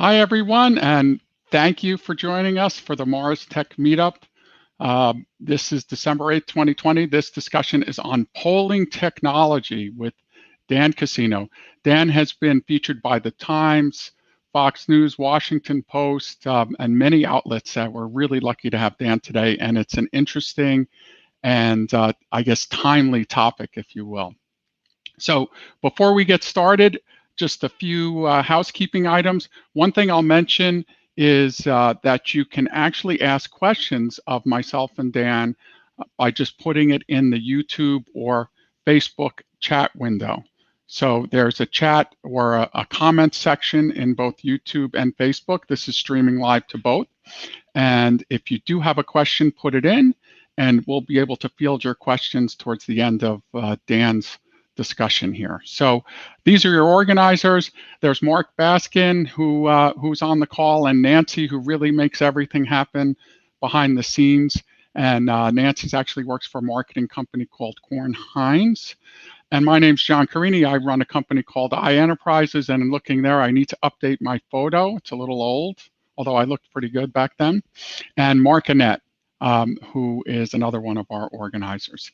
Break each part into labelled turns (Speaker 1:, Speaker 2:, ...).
Speaker 1: Hi, everyone, and thank you for joining us for the Mars Tech Meetup. This is December 8th, 2020. This discussion is on polling technology with Dan Cassino. Dan has been featured by The Times, Fox News, Washington Post, and many outlets. We're really lucky to have Dan today, and it's an interesting and I guess timely topic, if you will. So before we get started, just a few housekeeping items. One thing I'll mention is that you can actually ask questions of myself and Dan by just putting it in the YouTube or Facebook chat window. So there's a chat or a comment section in both YouTube and Facebook. This is streaming live to both. And if you do have a question, put it in, and we'll be able to field your questions towards the end of Dan's discussion here. So these are your organizers. There's Mark Baskin, who's on the call, and Nancy, who really makes everything happen behind the scenes. And Nancy's actually works for a marketing company called Korn Heinz. And my name's John Carini. I run a company called iEnterprises, and in looking there, I need to update my photo. It's a little old, although I looked pretty good back then. And Mark Annette, who is another one of our organizers.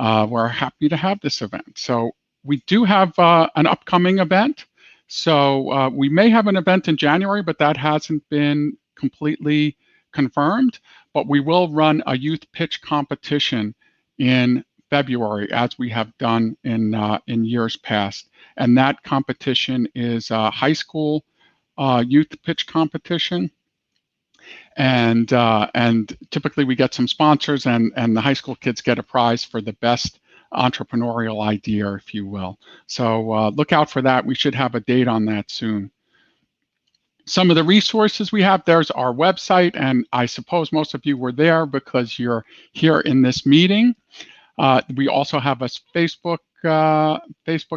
Speaker 1: We're happy to have this event. So we do have an upcoming event. So we may have an event in January, but that hasn't been completely confirmed. But we will run a youth pitch competition in February, as we have done in years past. And that competition is a high school youth pitch competition. And typically we get some sponsors, and the high school kids get a prize for the best entrepreneurial idea, if you will. So look out for that. We should have a date on that soon. Some of the resources we have, there's our website, and I suppose most of you were there because you're here in this meeting. We also have a Facebook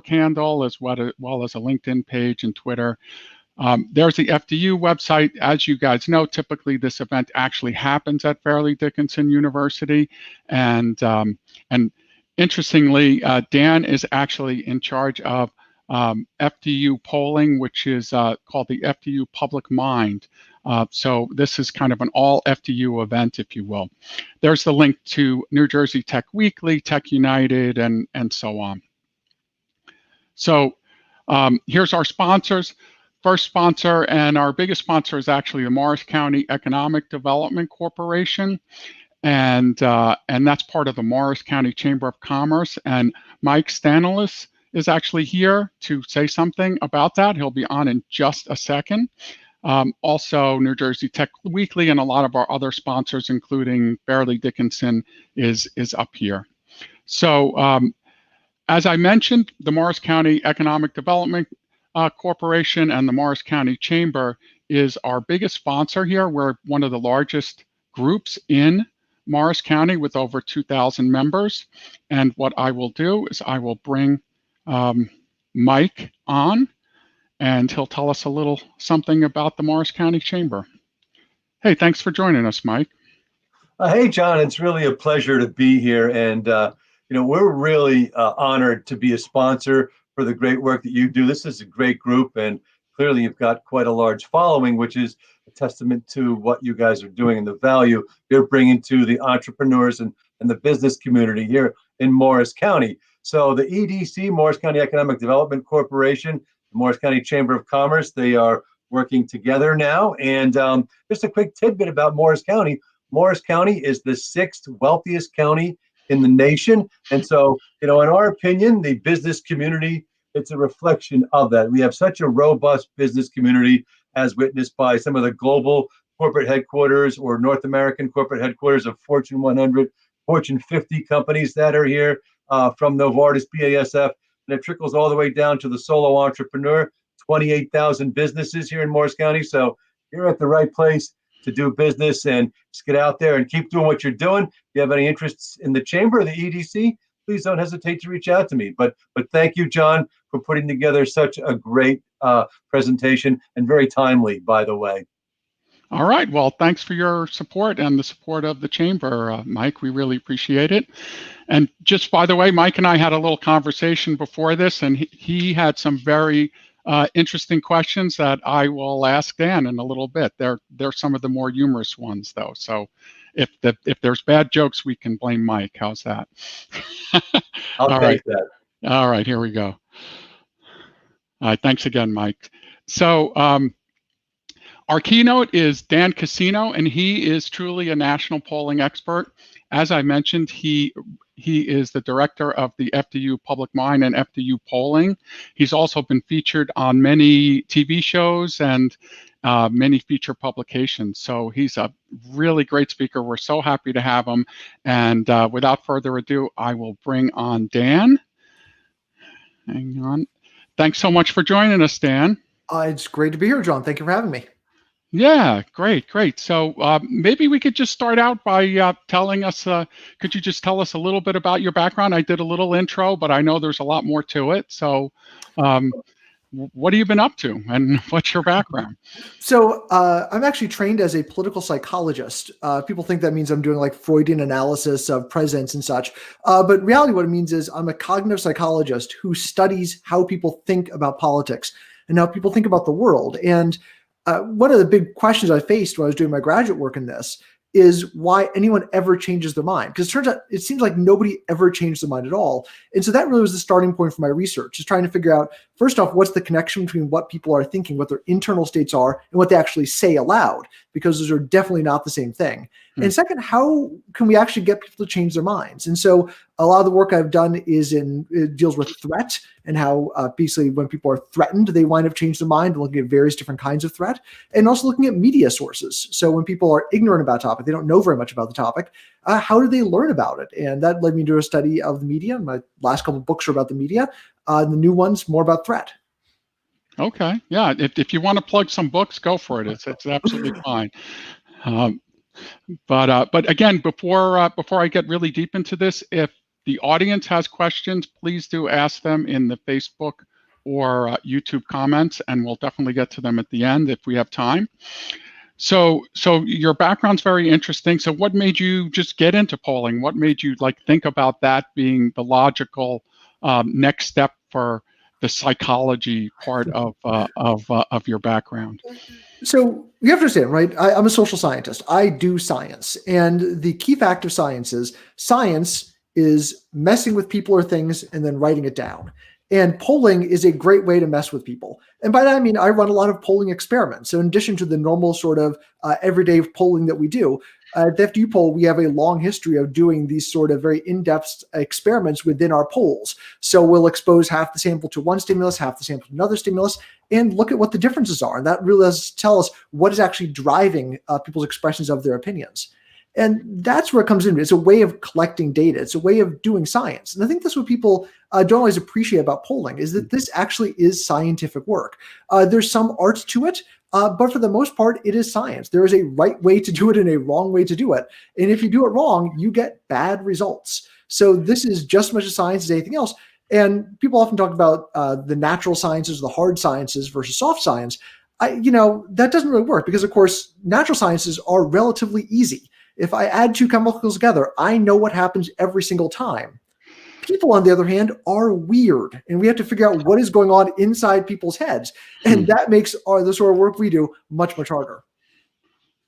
Speaker 1: handle, as well as a LinkedIn page and Twitter. There's the FDU website. As you guys know, typically this event actually happens at Fairleigh Dickinson University. And interestingly, Dan is actually in charge of FDU polling, which is called the FDU Public Mind. So this is kind of an all FDU event, if you will. There's the link to New Jersey Tech Weekly, Tech United, and so on. So here's our sponsors. First sponsor, and our biggest sponsor, is actually the Morris County Economic Development Corporation, and that's part of the Morris County Chamber of Commerce. And Mike Stanilis is actually here to say something about that. He'll be on in just a second. Also, New Jersey Tech Weekly and a lot of our other sponsors, including Fairleigh Dickinson, is up here. So, as I mentioned, the Morris County Economic Development Corporation and the Morris County Chamber is our biggest sponsor here. We're one of the largest groups in Morris County with over 2,000 members. And what I will do is I will bring Mike on, and he'll tell us a little something about the Morris County Chamber. Hey, thanks for joining us, Mike.
Speaker 2: Hey, John, it's really a pleasure to be here. And, we're really honored to be a sponsor for the great work that you do. This is a great group, and clearly you've got quite a large following, which is a testament to what you guys are doing and the value you're bringing to the entrepreneurs and the business community here in Morris County. So the EDC, Morris County Economic Development Corporation, the Morris County Chamber of Commerce, they are working together now. And just a quick tidbit about Morris County. Morris County is the 6th wealthiest county in the nation. And so, in our opinion, the business community, it's a reflection of that. We have such a robust business community, as witnessed by some of the global corporate headquarters or North American corporate headquarters of Fortune 100, Fortune 50 companies that are here, from Novartis, BASF, and it trickles all the way down to the solo entrepreneur, 28,000 businesses here in Morris County. So you're at the right place to do business, and just get out there and keep doing what you're doing. If you have any interests in the chamber or the EDC, please don't hesitate to reach out to me. But thank you, John, for putting together such a great presentation, and very timely, by the way.
Speaker 1: All right. Well, thanks for your support and the support of the chamber, Mike. We really appreciate it. And just by the way, Mike and I had a little conversation before this, and he had some very interesting questions that I will ask Dan in a little bit. They're some of the more humorous ones, though. So if there's bad jokes, we can blame Mike. How's that?
Speaker 2: I'll
Speaker 1: All
Speaker 2: take
Speaker 1: right.
Speaker 2: that.
Speaker 1: All right. Here we go. All right. Thanks again, Mike. So our keynote is Dan Cassino, and he is truly a national polling expert. As I mentioned, he is the director of the FDU Public Mind and FDU Polling. He's also been featured on many TV shows and many feature publications. So he's a really great speaker. We're so happy to have him. And without further ado, I will bring on Dan. Hang on. Thanks so much for joining us, Dan.
Speaker 3: It's great to be here, John. Thank you for having me.
Speaker 1: Yeah, great. So maybe we could just start out by telling us, could you just tell us a little bit about your background? I did a little intro, but I know there's a lot more to it. So what have you been up to and what's your background?
Speaker 3: So I'm actually trained as a political psychologist. People think that means I'm doing like Freudian analysis of presidents and such. But in reality, what it means is I'm a cognitive psychologist who studies how people think about politics and how people think about the world. And one of the big questions I faced when I was doing my graduate work in this is why anyone ever changes their mind. Because it turns out it seems like nobody ever changed their mind at all. And so that really was the starting point for my research, is trying to figure out, first off, what's the connection between what people are thinking, what their internal states are, and what they actually say aloud, because those are definitely not the same thing. And second, how can we actually get people to change their minds? And so a lot of the work I've done it deals with threat and how basically when people are threatened, they wind up changing their mind, looking at various different kinds of threat, and also looking at media sources. So when people are ignorant about a topic, they don't know very much about the topic, how do they learn about it? And that led me to a study of the media. My last couple of books are about the media. The new one's more about threat.
Speaker 1: Okay. Yeah. If you want to plug some books, go for it. It's absolutely fine. But again, before I get really deep into this, if the audience has questions, please do ask them in the Facebook or YouTube comments, and we'll definitely get to them at the end if we have time. So your background's very interesting. So what made you just get into polling? What made you think about that being the logical next step for the psychology part of your background?
Speaker 3: So you have to understand, right? I'm a social scientist. I do science. And the key fact of science is messing with people or things and then writing it down. And polling is a great way to mess with people. And by that, I mean, I run a lot of polling experiments. So in addition to the normal sort of everyday polling that we do, at the FDU poll, we have a long history of doing these sort of very in-depth experiments within our polls. So we'll expose half the sample to one stimulus, half the sample to another stimulus, and look at what the differences are. And that really does tell us what is actually driving people's expressions of their opinions. And that's where it comes in. It's a way of collecting data. It's a way of doing science. And I think that's what people don't always appreciate about polling, is that this actually is scientific work. There's some art to it, but for the most part, it is science. There is a right way to do it and a wrong way to do it. And if you do it wrong, you get bad results. So this is just as much a science as anything else. And people often talk about the natural sciences, the hard sciences versus soft science. That doesn't really work because, of course, natural sciences are relatively easy. If I add two chemicals together, I know what happens every single time. People, on the other hand, are weird, and we have to figure out what is going on inside people's heads. And that makes the sort of work we do much, much harder.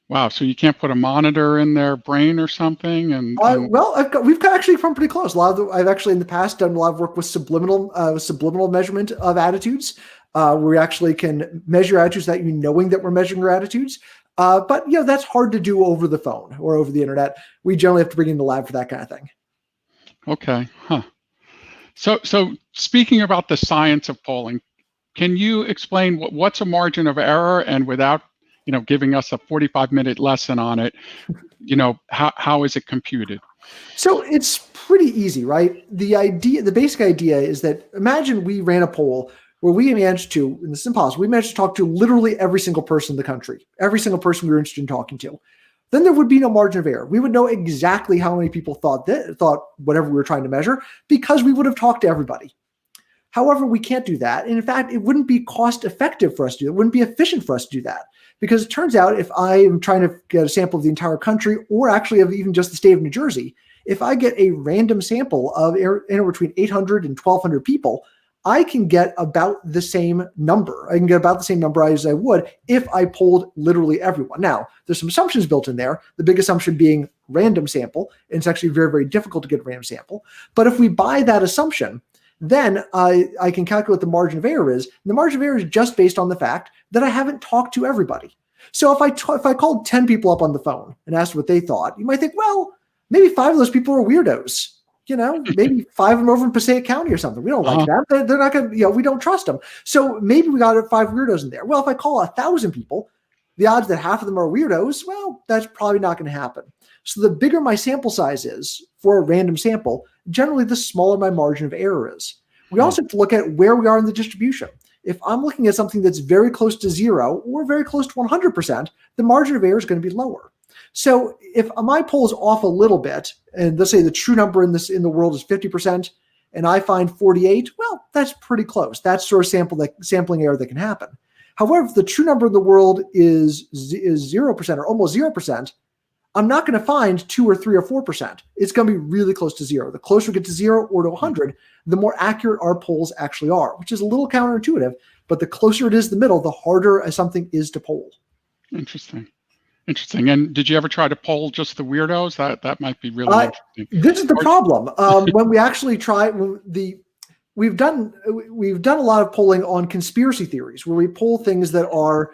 Speaker 1: Wow. So you can't put a monitor in their brain or something?
Speaker 3: Well, we've actually come pretty close. I've actually in the past done a lot of work with subliminal measurement of attitudes. Where we actually can measure attitudes without you knowing that we're measuring your attitudes. But that's hard to do over the phone or over the internet. We generally have to bring in the lab for that kind of thing.
Speaker 1: Okay. So speaking about the science of polling, can you explain what's a margin of error, and without giving us a 45-minute lesson on it, how is it computed?
Speaker 3: So it's pretty easy, right? The basic idea is that imagine we ran a poll where we managed to, and this is impossible, we managed to talk to literally every single person in the country, every single person we were interested in talking to. Then there would be no margin of error. We would know exactly how many people thought whatever we were trying to measure, because we would have talked to everybody. However, we can't do that. And in fact, it wouldn't be cost effective for us to do it. It wouldn't be efficient for us to do that. Because it turns out if I am trying to get a sample of the entire country, or actually of even just the state of New Jersey, if I get a random sample of anywhere between 800 and 1,200 people, I can get about the same number. I can get about the same number as I would if I polled literally everyone. Now, there's some assumptions built in there, the big assumption being random sample, and it's actually very, very difficult to get a random sample. But if we buy that assumption, then I can calculate the margin of error is. And the margin of error is just based on the fact that I haven't talked to everybody. So if I called 10 people up on the phone and asked what they thought, you might think, well, maybe 5 of those people are weirdos. Maybe 5 of them over in Passaic County or something. We don't like that. They're not going to, we don't trust them. So maybe we got 5 weirdos in there. Well, if I call 1,000 people, the odds that half of them are weirdos, well, that's probably not going to happen. So the bigger my sample size is for a random sample, generally the smaller my margin of error is. We also have to look at where we are in the distribution. If I'm looking at something that's very close to 0 or very close to 100%, the margin of error is going to be lower. So if my poll is off a little bit, and let's say the true number in the world is 50%, and I find 48, well, that's pretty close. That's sort of sampling error that can happen. However, if the true number in the world is 0% or almost 0%, I'm not going to find 2 or 3 or 4%. It's going to be really close to 0. The closer we get to 0 or to 100, the more accurate our polls actually are, which is a little counterintuitive. But the closer it is to the middle, the harder something is to poll. Interesting.
Speaker 1: And did you ever try to poll just the weirdos? That might be really interesting.
Speaker 3: This is the problem. When we actually try, we've done a lot of polling on conspiracy theories, where we poll things that are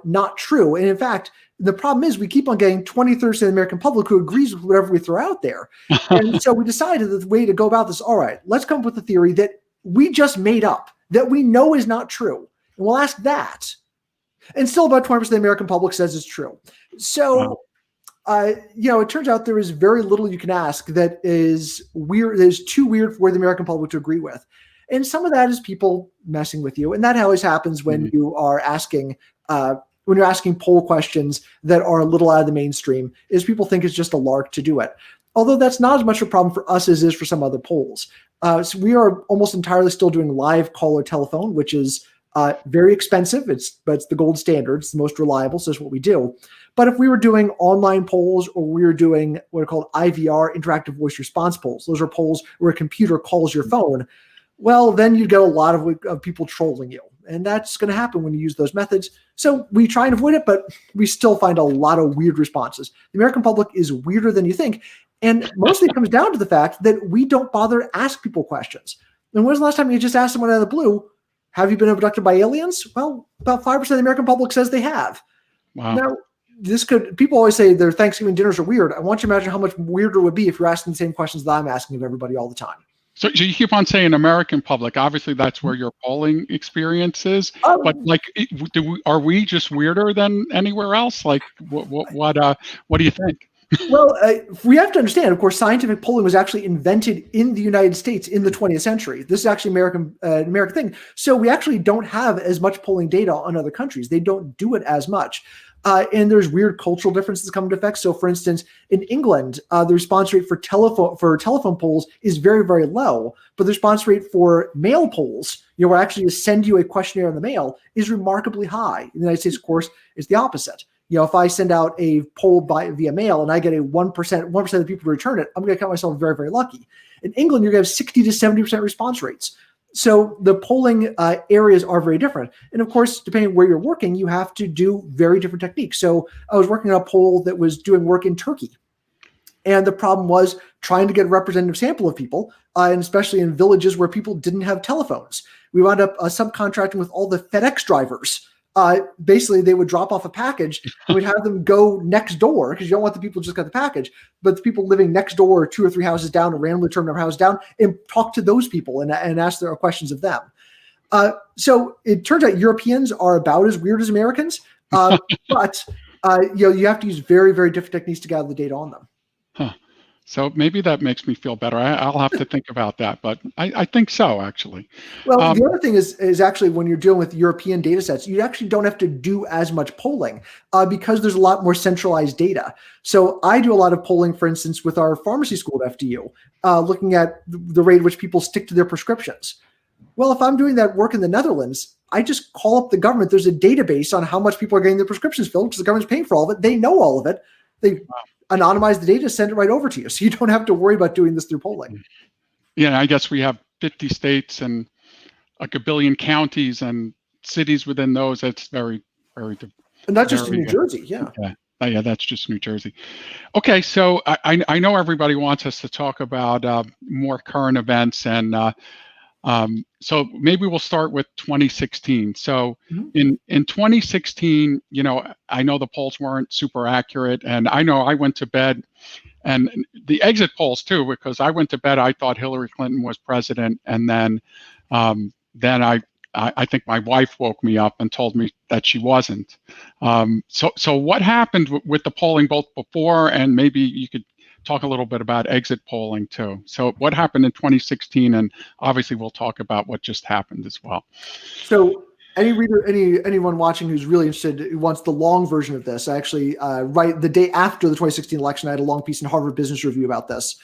Speaker 3: not true. And in fact, the problem is we keep on getting 20-30% of the American public who agrees with whatever we throw out there. And so we decided that the way to go about this, all right, let's come up with a theory that we just made up, that we know is not true. And we'll ask that. And still about 20% of the American public says it's true. So, it turns out there is very little you can ask that is weird, that is too weird for the American public to agree with. And some of that is people messing with you. And that always happens when you are asking poll questions that are a little out of the mainstream, is people think it's just a lark to do it. Although that's not as much a problem for us as it is for some other polls. So we are almost entirely still doing live caller telephone, which is very expensive. But it's the gold standard. It's the most reliable. So it's what we do. But if we were doing online polls, or we were doing what are called IVR, interactive voice response polls, those are polls where a computer calls your phone, well, then you get a lot of people trolling you. And that's going to happen when you use those methods. So we try and avoid it, but we still find a lot of weird responses. The American public is weirder than you think. And mostly it comes down to the fact that we don't bother to ask people questions. And when was the last time you just asked someone out of the blue, have you been abducted by aliens? Well, about 5% of the American public says they have.
Speaker 1: Wow.
Speaker 3: Now, people always say their Thanksgiving dinners are weird. I want you to imagine how much weirder it would be if you're asking the same questions that I'm asking of everybody all the time.
Speaker 1: So you keep on saying American public. Obviously, that's where your polling experience is. But are we just weirder than anywhere else? Like, what do you think?
Speaker 3: Well, we have to understand, of course, scientific polling was actually invented in the United States in the 20th century. This is actually American thing. So we actually don't have as much polling data on other countries. They don't do it as much. And there's weird cultural differences come into effect. So, for instance, in England, the response rate for telephone polls is very, very low. But the response rate for mail polls, where actually to send you a questionnaire in the mail, is remarkably high. In the United States, of course, it's the opposite. If I send out a poll via mail and I get a 1% of the people to return it, I'm going to count myself very, very lucky. In England, you're going to have 60 to 70% response rates. So the polling areas are very different. And of course, depending on where you're working, you have to do very different techniques. So I was working on a poll that was doing work in Turkey. And the problem was trying to get a representative sample of people, and especially in villages where people didn't have telephones. We wound up subcontracting with all the FedEx drivers. Basically, they would drop off a package and we'd have them go next door, because you don't want the people who just got the package, but the people living next door, 2 or 3 houses down, and randomly turn their house down and talk to those people and ask their questions of them. So it turns out Europeans are about as weird as Americans, but you have to use very, very different techniques to gather the data on them.
Speaker 1: Huh. So maybe that makes me feel better. I'll have to think about that, but I think so, actually.
Speaker 3: Well, the other thing is actually when you're dealing with European data sets, you actually don't have to do as much polling because there's a lot more centralized data. So I do a lot of polling, for instance, with our pharmacy school at FDU, looking at the rate at which people stick to their prescriptions. Well, if I'm doing that work in the Netherlands, I just call up the government. There's a database on how much people are getting their prescriptions filled because the government's paying for all of it. They know all of it. They anonymize the data, send it right over to you. So you don't have to worry about doing this through polling.
Speaker 1: Yeah, I guess we have 50 states and like a billion counties and cities within those. It's very, very,
Speaker 3: And not just in
Speaker 1: very
Speaker 3: New Jersey, yeah.
Speaker 1: Yeah. Yeah, that's just New Jersey. Okay, so I know everybody wants us to talk about more current events, and so maybe we'll start with 2016. So in 2016, I know the polls weren't super accurate, and I know I went to bed, and the exit polls too, because I went to bed, I thought Hillary Clinton was president, and then I think my wife woke me up and told me that she wasn't. So what happened with the polling both before, and maybe you could talk a little bit about exit polling too. So what happened in 2016, and obviously we'll talk about what just happened as well.
Speaker 3: So anyone watching who's really interested, who wants the long version of this, I actually right the day after the 2016 election, I had a long piece in Harvard Business Review about this.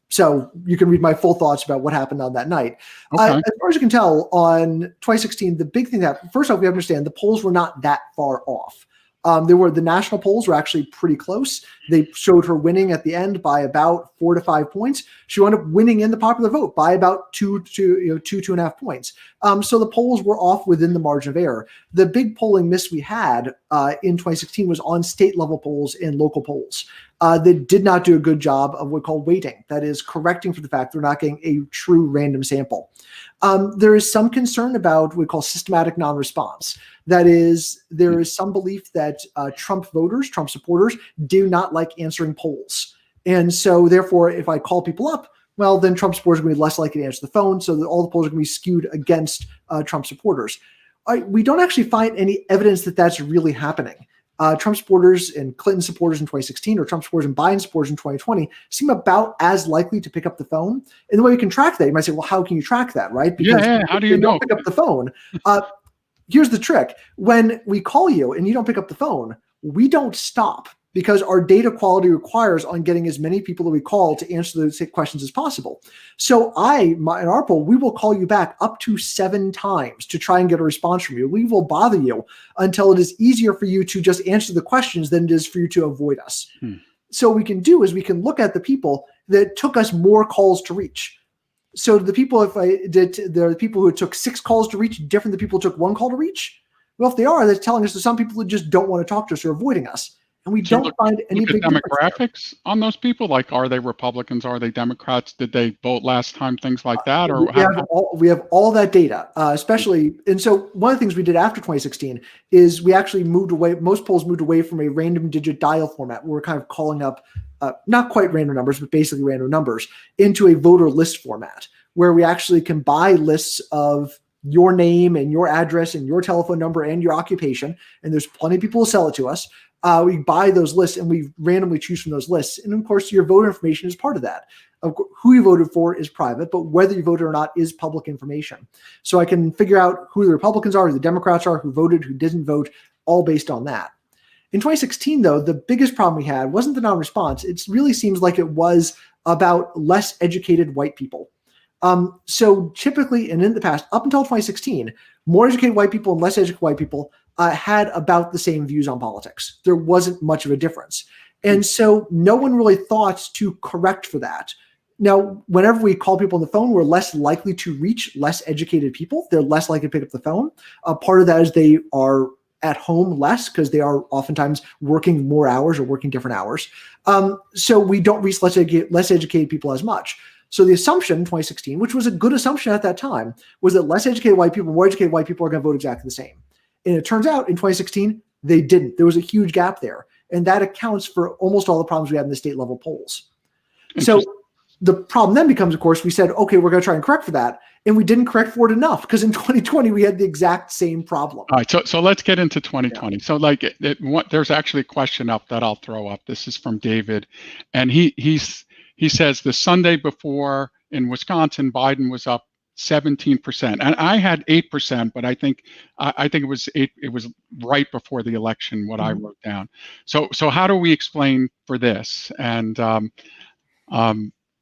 Speaker 3: So you can read my full thoughts about what happened on that night.
Speaker 1: Okay.
Speaker 3: As far as you can tell, on 2016, the big thing that, first off, we understand the polls were not that far off. The national polls were actually pretty close. They showed her winning at the end by about 4 to 5 points. She wound up winning in the popular vote by about 2.5 points. So the polls were off within the margin of error. The big polling miss we had in 2016 was on state level polls and local polls. They did not do a good job of what we call weighting. That is correcting for the fact they're not getting a true random sample. There is some concern about what we call systematic non-response. That is, there is some belief that Trump voters, Trump supporters, do not like answering polls. And so therefore, if I call people up, well, then Trump supporters are going to be less likely to answer the phone, so that all the polls are going to be skewed against Trump supporters. We don't actually find any evidence that that's really happening. Trump supporters and Clinton supporters in 2016, or Trump supporters and Biden supporters in 2020, seem about as likely to pick up the phone. And the way we can track that, you might say, well, how can you track that, right? Because
Speaker 1: how do you know?
Speaker 3: Don't pick up the phone. Here's the trick. When we call you and you don't pick up the phone, we don't stop, because our data quality requires on getting as many people that we call to answer those questions as possible. So in our poll, we will call you back up to 7 times to try and get a response from you. We will bother you until it is easier for you to just answer the questions than it is for you to avoid us. So what we can do is we can look at the people that took us more calls to reach. So the people, the people who took 6 calls to reach different than the people who took 1 call to reach? Well, if they are, they're telling us that some people who just don't want to talk to us or avoiding us. And we don't find any big
Speaker 1: demographics on those people. Like, are they Republicans? Are they Democrats? Did they vote last time? Things like that, or
Speaker 3: we have all that data, especially. And so one of the things we did after 2016 is we actually moved away. Most polls moved away from a random digit dial format, where we're kind of calling up not quite random numbers, but basically random numbers, into a voter list format, where we actually can buy lists of your name and your address and your telephone number and your occupation. And there's plenty of people who sell it to us. We buy those lists and we randomly choose from those lists. And of course, your voter information is part of that. Who you voted for is private, but whether you voted or not is public information. So I can figure out who the Republicans are, who the Democrats are, who voted, who didn't vote, all based on that. In 2016, though, the biggest problem we had wasn't the non-response. It really seems like it was about less educated white people. So typically, and in the past, up until 2016, more educated white people and less educated white people had about the same views on politics. There wasn't much of a difference. And so no one really thought to correct for that. Now, whenever we call people on the phone, we're less likely to reach less educated people. They're less likely to pick up the phone. Part of that is they are at home less because they are oftentimes working more hours or working different hours. So we don't reach less educated people as much. So the assumption in 2016, which was a good assumption at that time, was that less educated white people, more educated white people are going to vote exactly the same. And it turns out in 2016, they didn't. There was a huge gap there. And that accounts for almost all the problems we had in the state level polls. So the problem then becomes, of course, we said, okay, we're going to try and correct for that. And we didn't correct for it enough, because in 2020, we had the exact same problem.
Speaker 1: All right, so let's get into 2020. Yeah. So like there's actually a question up that I'll throw up. This is from David. And he says the Sunday before in Wisconsin, Biden was up 17%, and I had 8%, but I think it was 8. It was right before the election. What I wrote down. So how do we explain for this? And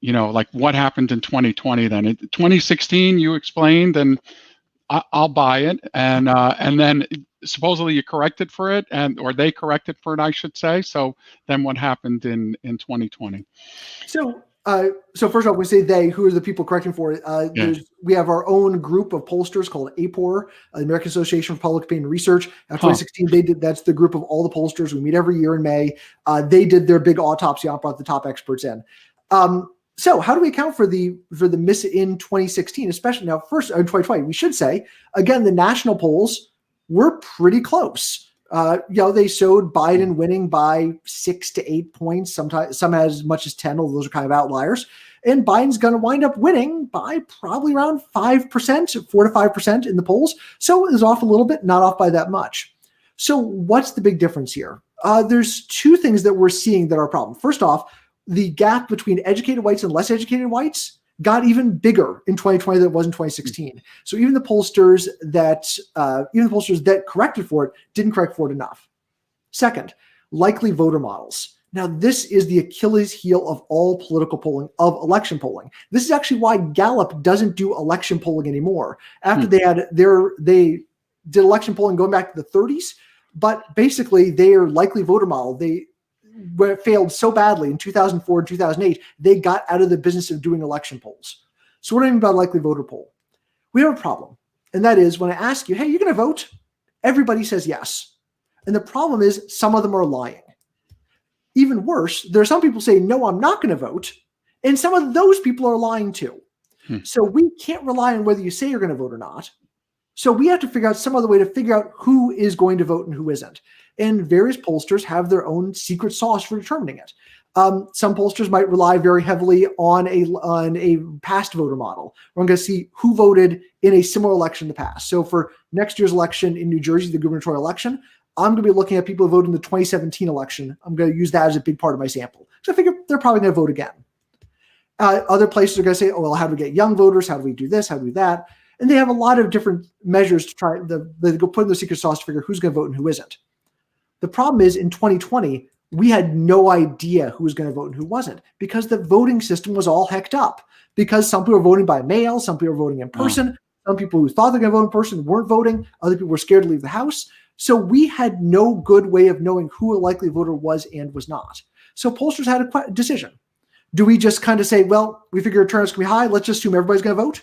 Speaker 1: like what happened in 2020? Then in 2016, you explained, and I'll buy it. And then supposedly you corrected for it, or they corrected for it, I should say. So then what happened in 2020?
Speaker 3: So So first off, we say they. Who are the people correcting for it? We have our own group of pollsters called APOR, the American Association for Public Opinion Research. 2016, that's the group of all the pollsters. We meet every year in May. They did their big autopsy on, brought the top experts in. So how do we account for the miss in 2016, especially now? First, in 2020, we should say again the national polls were pretty close. They showed Biden winning by 6 to 8 points, sometimes some as much as 10, although those are kind of outliers. And Biden's going to wind up winning by probably around 5%, 4 to 5% in the polls. So it was off a little bit, not off by that much. So what's the big difference here? There's two things that we're seeing that are a problem. First off, the gap between educated whites and less educated whites got even bigger in 2020 than it was in 2016. So even the pollsters that corrected for it didn't correct for it enough. Second, likely voter models. Now, this is the Achilles heel of all political polling, of election polling. This is actually why Gallup doesn't do election polling anymore. After they did election polling going back to the 30s, but basically their likely voter model, they failed so badly in 2004 and 2008, they got out of the business of doing election polls. So what do I mean by likely voter poll? We have a problem. And that is when I ask you, hey, you're going to vote? Everybody says yes. And the problem is some of them are lying. Even worse, there are some people saying, no, I'm not going to vote. And some of those people are lying too. So we can't rely on whether you say you're going to vote or not. So we have to figure out some other way to figure out who is going to vote and who isn't. And various pollsters have their own secret sauce for determining it. Some pollsters might rely very heavily on a past voter model. We're going to see who voted in a similar election in the past. So for next year's election in New Jersey, the gubernatorial election, I'm going to be looking at people who voted in the 2017 election. I'm going to use that as a big part of my sample. So I figure they're probably going to vote again. Other places are going to say, oh, well, how do we get young voters? How do we do this? How do we do that? And they have a lot of different measures to try. They go put in the secret sauce to figure who's going to vote and who isn't. The problem is in 2020, we had no idea who was going to vote and who wasn't because the voting system was all hecked up because some people were voting by mail, some people were voting in person, some people who thought they're going to vote in person weren't voting, other people were scared to leave the house. So we had no good way of knowing who a likely voter was and was not. So pollsters had a decision. Do we just kind of say, well, we figure turnouts can be high, let's just assume everybody's going to vote?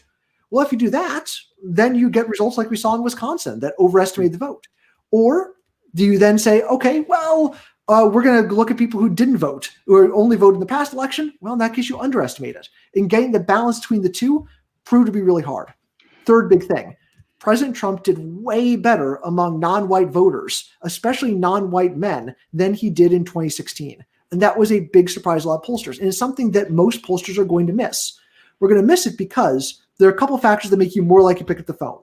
Speaker 3: Well, if you do that, then you get results like we saw in Wisconsin that overestimate the vote. Or do you then say, okay, well, we're going to look at people who didn't vote, or only voted in the past election? Well, in that case, you underestimate it. And getting the balance between the two proved to be really hard. Third big thing, President Trump did way better among non-white voters, especially non-white men, than he did in 2016. And that was a big surprise to a lot of pollsters. And it's something that most pollsters are going to miss. We're going to miss it because there are a couple of factors that make you more likely to pick up the phone.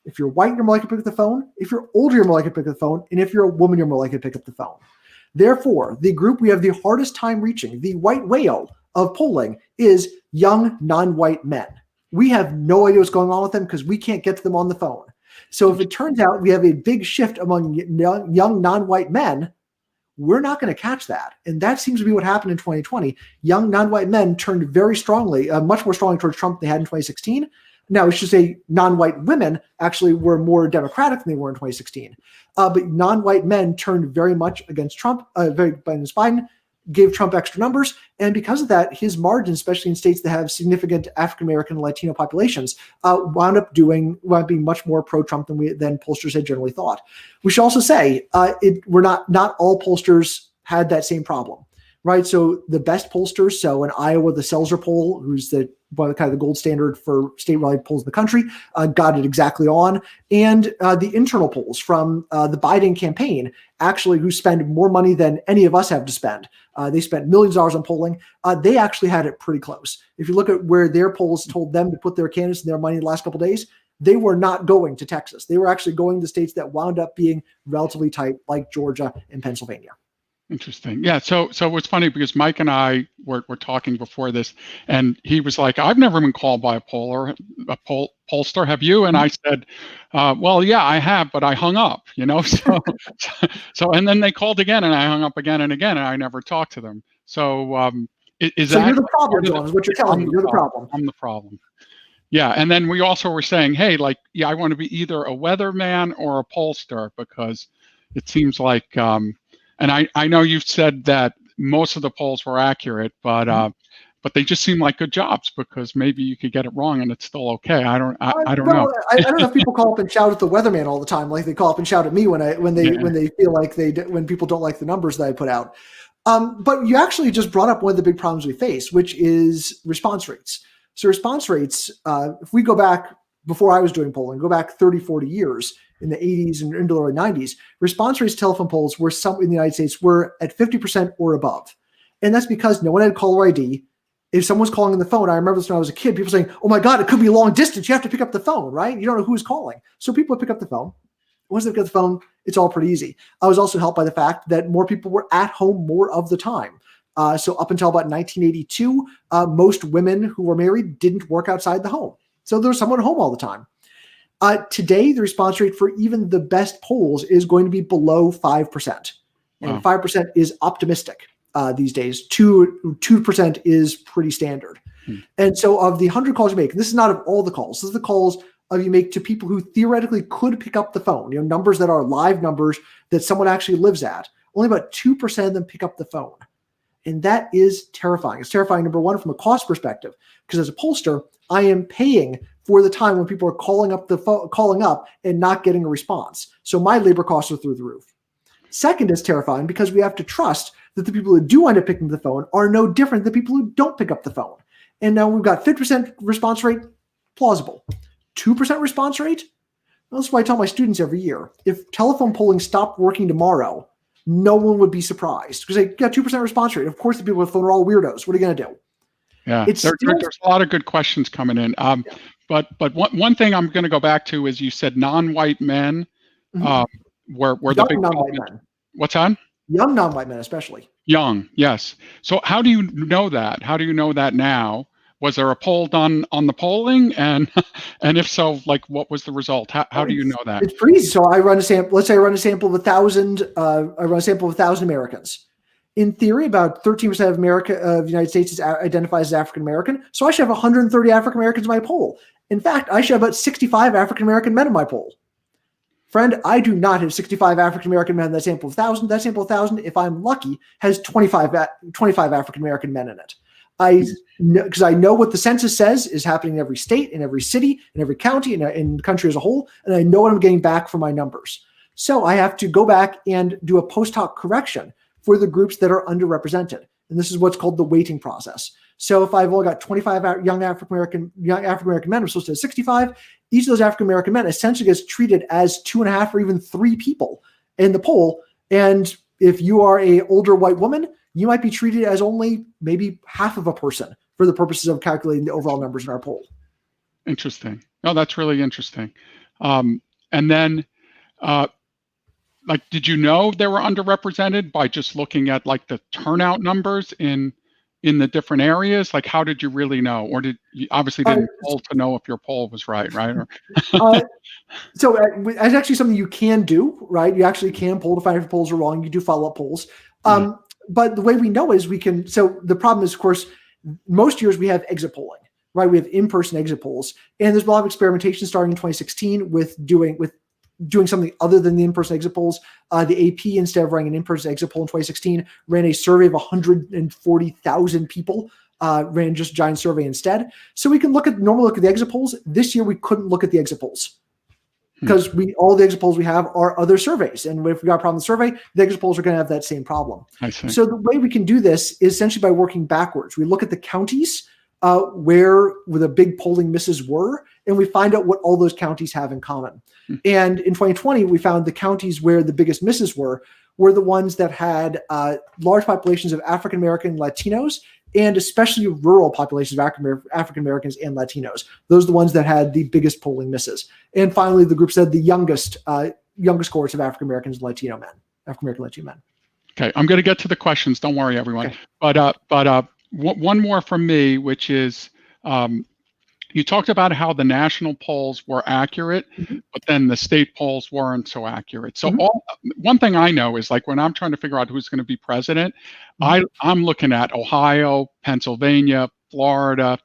Speaker 3: If you're white, you're more likely to pick up the phone. If you're older, you're more likely to pick up the phone. And if you're a woman, you're more likely to pick up the phone. Therefore, the group we have the hardest time reaching, the white whale of polling, is young non-white men. We have no idea what's going on with them because we can't get to them on the phone. So if it turns out we have a big shift among young non-white men, we're not going to catch that. And that seems to be what happened in 2020. Young non-white men turned very strongly, much more strongly towards Trump than they had in 2016. Now, we should say non-white women actually were more Democratic than they were in 2016. But non-white men turned very much against Trump, against Biden, gave Trump extra numbers. And because of that, his margin, especially in states that have significant African-American and Latino populations, wound up being much more pro-Trump than pollsters had generally thought. We should also say not all pollsters had that same problem. Right. So the best pollsters, so in Iowa, the Selzer poll, who's the gold standard for statewide polls in the country, got it exactly on. And the internal polls from the Biden campaign, actually, who spend more money than any of us have to spend. They spent millions of dollars on polling. They actually had it pretty close. If you look at where their polls told them to put their candidates and their money in the last couple of days, they were not going to Texas. They were actually going to states that wound up being relatively tight, like Georgia and Pennsylvania.
Speaker 1: Interesting. Yeah. So it's funny because Mike and I were talking before this, and he was like, "I've never been called by a pollster. Have you?" And I said, "Well, yeah, I have, but I hung up. You know." So and then they called again, and I hung up again and again, and I never talked to them. So is that
Speaker 3: you're the problem, John? Is what you're telling me? You're the problem.
Speaker 1: I'm the problem. Yeah. And then we also were saying, hey, I want to be either a weatherman or a pollster because it seems like. And I know you've said that most of the polls were accurate, but but they just seem like good jobs because maybe you could get it wrong and it's still okay. I don't know.
Speaker 3: Well, I don't know if people call up and shout at the weatherman all the time, like they call up and shout at me when they feel like when people don't like the numbers that I put out. But you actually just brought up one of the big problems we face, which is response rates. So response rates, if we go back before I was doing polling, go back 30, 40 years in the 80s and into the early 90s, response rates to telephone polls were some in the United States were at 50% or above. And that's because no one had caller ID. If someone's calling on the phone, I remember this when I was a kid, people saying, oh my God, it could be long distance. You have to pick up the phone, right? You don't know who's calling. So people would pick up the phone. Once they pick up the phone, it's all pretty easy. I was also helped by the fact that more people were at home more of the time. So up until about 1982, most women who were married didn't work outside the home. So there was someone home all the time. Today, the response rate for even the best polls is going to be below 5%. And 5% is optimistic these days. 2% is pretty standard. And so of the 100 calls you make, and this is not of all the calls, this is the calls you make to people who theoretically could pick up the phone, numbers that are live numbers that someone actually lives at. Only about 2% of them pick up the phone. And that is terrifying. It's terrifying, number one, from a cost perspective, because as a pollster, I am paying for the time when people are calling up and not getting a response. So my labor costs are through the roof. Second, is terrifying because we have to trust that the people who do end up picking up the phone are no different than people who don't pick up the phone. And now we've got 50% response rate, plausible. 2% response rate? That's why I tell my students every year, if telephone polling stopped working tomorrow, no one would be surprised because they got 2% response rate. Of course, the people with the phone are all weirdos. What are you going to do?
Speaker 1: Yeah, there's a lot of good questions coming in. But one thing I'm going to go back to is you said non-white men were the big
Speaker 3: non-white men.
Speaker 1: What's that?
Speaker 3: Young non-white men, especially.
Speaker 1: Young, yes. So how do you know that? How do you know that now? Was there a poll done on the polling? And if so, like what was the result? How do you know that?
Speaker 3: It's pretty easy. So I run a sample. Let's say I run a sample of 1,000. I run a sample of 1,000 Americans. In theory, about 13% of the United States is identifies as African American. So I should have 130 African Americans in my poll. In fact, I should have about 65 African American men in my poll. Friend, I do not have 65 African American men in that sample of 1,000. That sample of 1,000, if I'm lucky, has 25 African American men in it. Because I know what the census says is happening in every state, in every city, in every county, in the country as a whole, and I know what I'm getting back for my numbers. So I have to go back and do a post hoc correction for the groups that are underrepresented. And this is what's called the weighting process. So if I've only got 25 young African American men, I'm supposed to have 65. Each of those African American men essentially gets treated as 2.5 or even 3 people in the poll. And if you are an older white woman, you might be treated as only maybe half of a person for the purposes of calculating the overall numbers in our poll.
Speaker 1: Interesting. No, that's really interesting. And then, did you know they were underrepresented by just looking at like the turnout numbers in the different areas? Like, how did you really know? Or did you obviously didn't poll to know if your poll was right?
Speaker 3: So it's actually something you can do, right? You actually can poll to find if your polls are wrong. You do follow-up polls. But the way we know is we can, so the problem is, of course, most years we have exit polling, right? We have in-person exit polls. And there's a lot of experimentation starting in 2016 with doing something other than the in-person exit polls. The AP, instead of running an in-person exit poll in 2016, ran a survey of 140,000 people, ran just a giant survey instead. So we can normally look at the exit polls. This year we couldn't look at the exit polls because all the exit polls we have are other surveys. And if we got a problem with the survey, the exit polls are going to have that same problem.
Speaker 1: I see.
Speaker 3: So the way we can do this is essentially by working backwards. We look at the counties where the big polling misses were, and we find out what all those counties have in common. And in 2020, we found the counties where the biggest misses were the ones that had large populations of African American Latinos, and especially rural populations of African Americans and Latinos. Those are the ones that had the biggest polling misses. And finally, the group said the youngest cohorts of African Americans and African American Latino men.
Speaker 1: Okay, I'm going to get to the questions. Don't worry, everyone. Okay. But one more from me, which is you talked about how the national polls were accurate, but then the state polls weren't so accurate. So one thing I know is, like, when I'm trying to figure out who's going to be president, I'm looking at Ohio, Pennsylvania, Florida,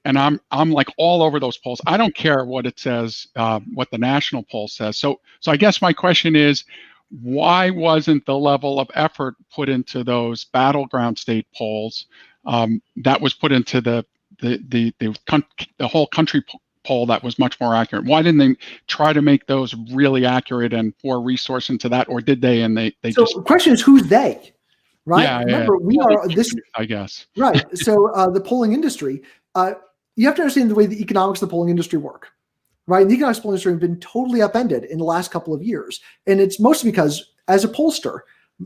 Speaker 1: and I'm like all over those polls. I don't care what it says, what the national poll says. So I guess my question is, why wasn't the level of effort put into those battleground state polls that was put into the whole country poll that was much more accurate? Why didn't they try to make those really accurate and pour resource into that, or did they? And they
Speaker 3: so
Speaker 1: just.
Speaker 3: The question is, who's they? Right?
Speaker 1: Yeah,
Speaker 3: Remember, we are this.
Speaker 1: I guess.
Speaker 3: Right. So the polling industry, you have to understand the way the economics of the polling industry work. Right. And the economics of the polling industry have been totally upended in the last couple of years, and it's mostly because, as a pollster,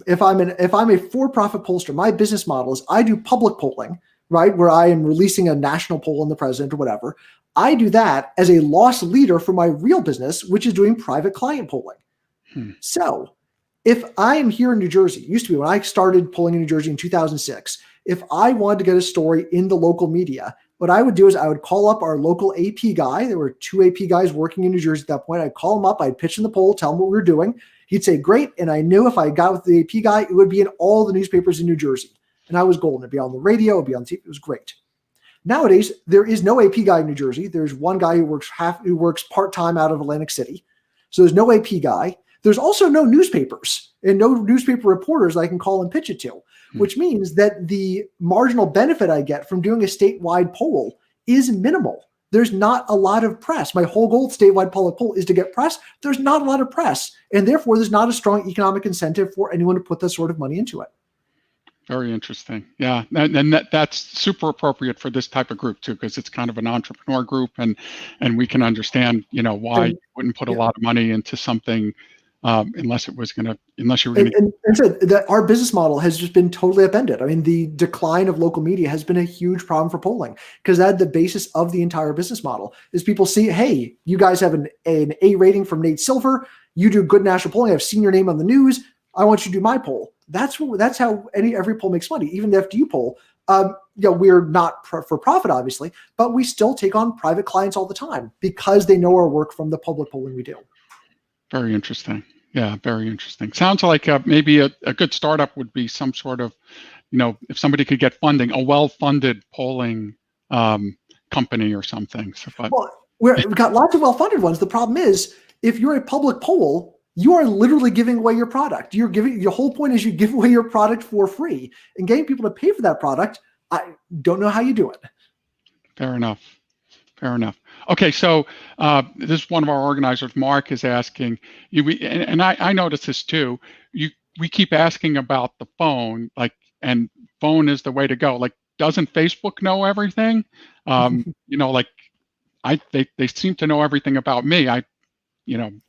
Speaker 3: if I'm a for-profit pollster, my business model is I do public polling, right, where I am releasing a national poll on the president or whatever. I do that as a loss leader for my real business, which is doing private client polling. So if I am here in New Jersey, it used to be when I started polling in New Jersey in 2006, if I wanted to get a story in the local media, what I would do is I would call up our local AP guy. There were 2 AP guys working in New Jersey at that point. I'd call him up. I'd pitch in the poll, tell him what we were doing. He'd say, great. And I knew if I got with the AP guy, it would be in all the newspapers in New Jersey. And I was golden. It'd be on the radio. It'd be on TV. It was great. Nowadays, there is no AP guy in New Jersey. There's one guy who works part-time out of Atlantic City. So there's no AP guy. There's also no newspapers and no newspaper reporters I can call and pitch it to, which means that the marginal benefit I get from doing a statewide poll is minimal. There's not a lot of press. My whole goal at statewide public poll is to get press. There's not a lot of press, and therefore there's not a strong economic incentive for anyone to put this sort of money into it.
Speaker 1: Very interesting. Yeah, and that's super appropriate for this type of group too, because it's kind of an entrepreneur group, and we can understand, why you wouldn't put a lot of money into something unless you were going to.
Speaker 3: And so that our business model has just been totally upended. I mean, the decline of local media has been a huge problem for polling, because that's the basis of the entire business model. Is people see, hey, you guys have an A rating from Nate Silver. You do good national polling. I've seen your name on the news. I want you to do my poll. That's how every poll makes money. Even the FDU poll, we're not for profit, obviously, but we still take on private clients all the time because they know our work from the public polling we do.
Speaker 1: Very interesting. Yeah, very interesting. Sounds like maybe a good startup would be some sort of, if somebody could get funding, a well-funded polling company or something.
Speaker 3: Well, we've got lots of well-funded ones. The problem is, if you're a public poll, you are literally giving away your product. Your whole point is you give away your product for free, and getting people to pay for that product, I don't know how you do it.
Speaker 1: Fair enough. Okay, so this is one of our organizers, Mark, is asking you, and I noticed this too. We keep asking about the phone, and phone is the way to go. Doesn't Facebook know everything? They seem to know everything about me.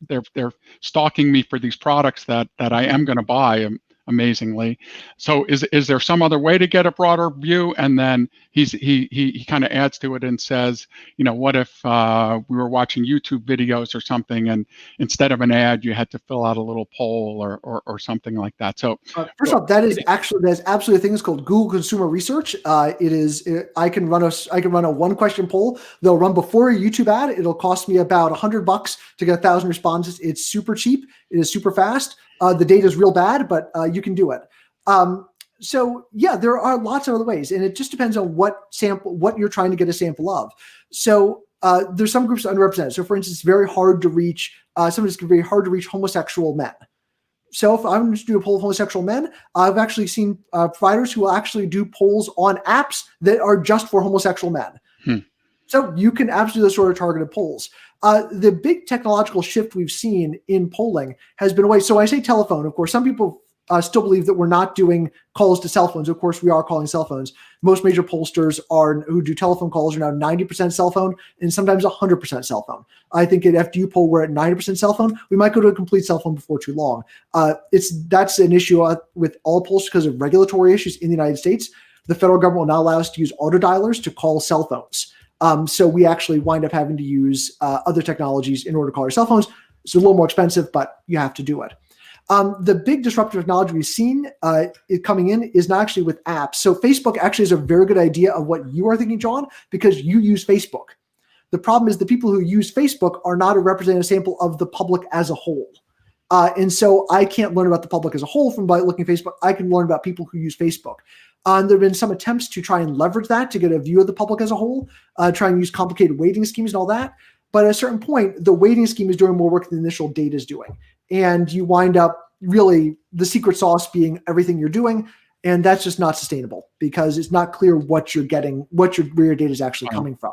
Speaker 1: They're stalking me for these products that I am going to buy, amazingly. So is there some other way to get a broader view? And then he kind of adds to it and says, what if we were watching YouTube videos or something, and instead of an ad, you had to fill out a little poll or something like that. So
Speaker 3: first off, there's absolutely a thing that's called Google Consumer Research. I can run a 1-question poll. They'll run before a YouTube ad. It'll cost me about $100 to get 1,000 responses. It's super cheap. It is super fast. The data is real bad, but you can do it. So yeah, there are lots of other ways, and it just depends on what you're trying to get a sample of. So there's some groups underrepresented. So for instance, it's very hard to reach. Sometimes it's very hard to reach homosexual men. So if I'm going to do a poll of homosexual men, I've actually seen providers who will actually do polls on apps that are just for homosexual men. So you can absolutely do those sort of targeted polls. The big technological shift we've seen in polling has been away. So when I say telephone, of course, some people still believe that we're not doing calls to cell phones. Of course, we are calling cell phones. Most major pollsters who do telephone calls are now 90% cell phone and sometimes 100% cell phone. I think at FDU poll, we're at 90% cell phone. We might go to a complete cell phone before too long. That's an issue with all polls because of regulatory issues in the United States. The federal government will not allow us to use auto dialers to call cell phones. So we actually wind up having to use other technologies in order to call our cell phones. It's a little more expensive, but you have to do it. The big disruptive technology we've seen coming in is not actually with apps. So Facebook actually is a very good idea of what you are thinking, John, because you use Facebook. The problem is the people who use Facebook are not a representative sample of the public as a whole. And so I can't learn about the public as a whole by looking at Facebook. I can learn about people who use Facebook. There have been some attempts to try and leverage that to get a view of the public as a whole, try and use complicated weighting schemes and all that. But at a certain point, the weighting scheme is doing more work than the initial data is doing. And you wind up really the secret sauce being everything you're doing. And that's just not sustainable because it's not clear what you're getting, where your data is actually coming from.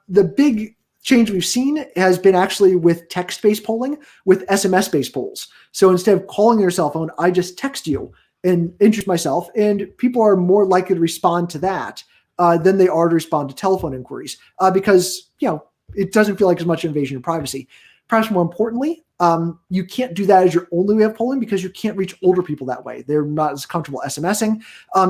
Speaker 3: The big change we've seen has been actually with text-based polling, with SMS-based polls. So instead of calling your cell phone, I just text you and introduce myself, and people are more likely to respond to that than they are to respond to telephone inquiries because it doesn't feel like as much invasion of privacy. Perhaps more importantly, you can't do that as your only way of polling because you can't reach older people that way. They're not as comfortable SMSing.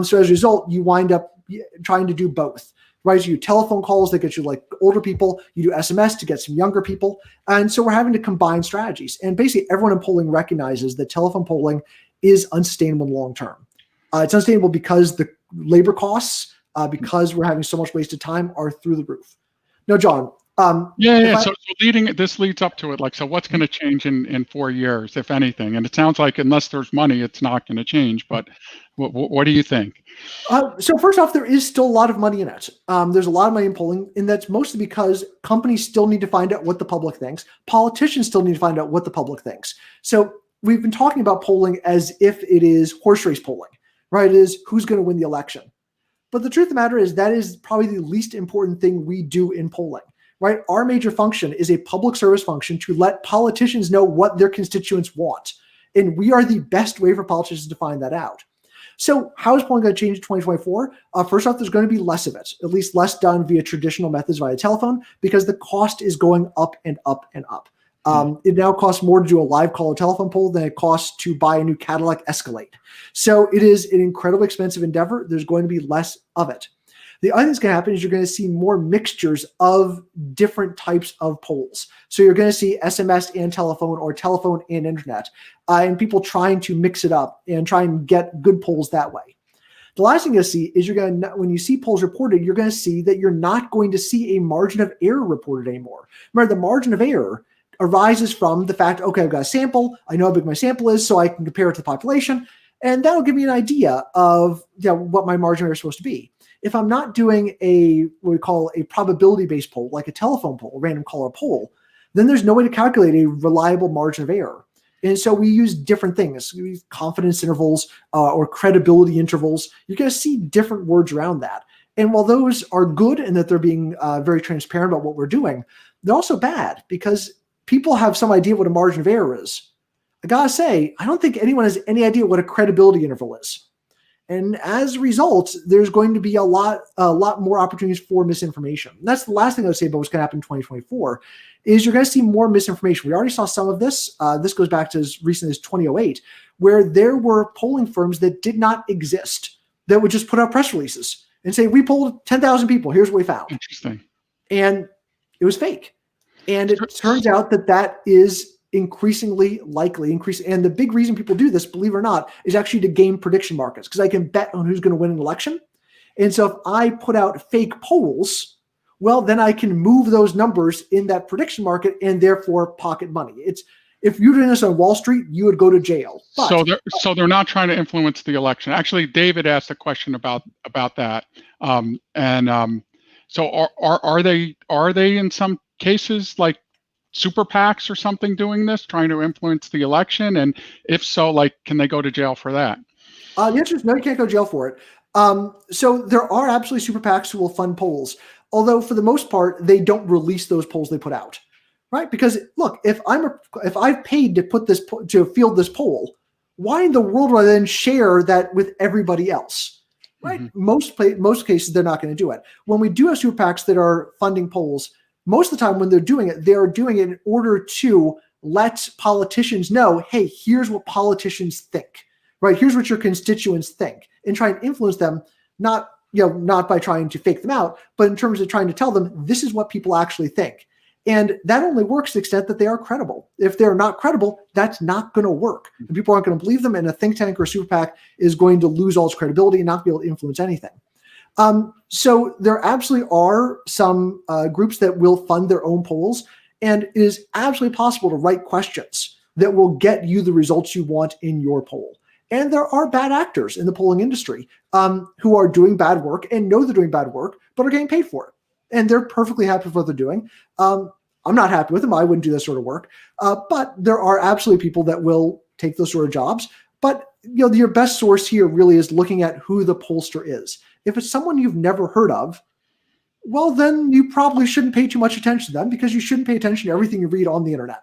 Speaker 3: So as a result, you wind up trying to do both. Right, so you do telephone calls that get you like older people, you do SMS to get some younger people. And so we're having to combine strategies. And basically everyone in polling recognizes that telephone polling is unsustainable in the long term. It's unsustainable because the labor costs, because we're having so much wasted time, are through the roof. Now, John.
Speaker 1: So this leads up to it. Like, so what's going to change in 4 years, if anything? And it sounds like unless there's money, it's not going to change. But what do you think?
Speaker 3: So first off, there is still a lot of money in it. There's a lot of money in polling, and that's mostly because companies still need to find out what the public thinks. Politicians still need to find out what the public thinks. So we've been talking about polling as if it is horse race polling, right? It is who's going to win the election. But the truth of the matter is that is probably the least important thing we do in polling. Right? Our major function is a public service function to let politicians know what their constituents want. And we are the best way for politicians to find that out. So how is polling going to change in 2024? First off, there's going to be less of it, at least less done via traditional methods via telephone, because the cost is going up and up and up. It now costs more to do a live call or telephone poll than it costs to buy a new Cadillac Escalade. So it is an incredibly expensive endeavor. There's going to be less of it. The other thing that's going to happen is you're going to see more mixtures of different types of polls. So you're going to see SMS and telephone or telephone and internet, and people trying to mix it up and try and get good polls that way. The last thing you'll see is when you see polls reported, you're going to see that you're not going to see a margin of error reported anymore. Remember, the margin of error arises from the fact, okay, I've got a sample. I know how big my sample is, so I can compare it to the population, and that'll give me an idea of what my margin of error is supposed to be. If I'm not doing what we call a probability-based poll, like a telephone poll, a random caller poll, then there's no way to calculate a reliable margin of error. And so we use different things. We use confidence intervals or credibility intervals. You're going to see different words around that. And while those are good and that they're being very transparent about what we're doing, they're also bad because people have some idea what a margin of error is. I got to say, I don't think anyone has any idea what a credibility interval is. And as a result, there's going to be a lot more opportunities for misinformation. And that's the last thing I would say about what's going to happen in 2024 is you're going to see more misinformation. We already saw some of this. This goes back to as recent as 2008, where there were polling firms that did not exist that would just put out press releases and say, we polled 10,000 people. Here's what we found.
Speaker 1: Interesting.
Speaker 3: And it was fake. And it turns out that is increasingly likely and the big reason people do this, believe it or not, is actually to game prediction markets because I can bet on who's going to win an election. And so if I put out fake polls, well, then I can move those numbers in that prediction market and therefore pocket money. If you're doing this on Wall Street, you would go to jail. But,
Speaker 1: so they're not trying to influence the election. Actually, David asked a question about that. So are they in some cases like super PACs or something doing this, trying to influence the election? And if so, like, can they go to jail for that?
Speaker 3: The answer is no, you can't go to jail for it. So there are absolutely super PACs who will fund polls, although for the most part, they don't release those polls they put out, right? Because look, if I've paid to field this poll, why in the world would I then share that with everybody else, right? Mm-hmm. Most cases, they're not going to do it. When we do have super PACs that are funding polls, most of the time when they're doing it in order to let politicians know, hey, here's what politicians think, right? Here's what your constituents think, and try and influence them, not by trying to fake them out, but in terms of trying to tell them this is what people actually think. And that only works to the extent that they are credible. If they're not credible, that's not going to work. And people aren't going to believe them, and a think tank or super PAC is going to lose all its credibility and not be able to influence anything. So there absolutely are some groups that will fund their own polls, and it is absolutely possible to write questions that will get you the results you want in your poll. And there are bad actors in the polling industry who are doing bad work and know they're doing bad work, but are getting paid for it. And they're perfectly happy with what they're doing. I'm not happy with them. I wouldn't do this sort of work. But there are absolutely people that will take those sort of jobs. But your best source here really is looking at who the pollster is. If it's someone you've never heard of, well, then you probably shouldn't pay too much attention to them, because you shouldn't pay attention to everything you read on the internet.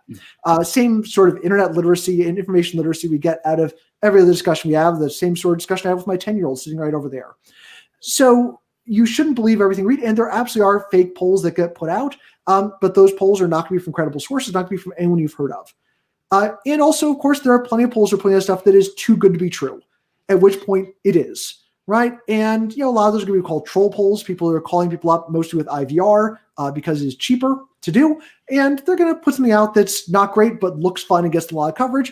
Speaker 3: Same sort of internet literacy and information literacy we get out of every other discussion we have, the same sort of discussion I have with my 10-year-old sitting right over there. So you shouldn't believe everything you read, and there absolutely are fake polls that get put out, but those polls are not going to be from credible sources, not going to be from anyone you've heard of. And also, of course, there are plenty of polls that are putting out stuff that is too good to be true, at which point it is. Right. And, a lot of those are going to be called troll polls. People are calling people up mostly with IVR because it's cheaper to do. And they're going to put something out that's not great, but looks fun and gets a lot of coverage.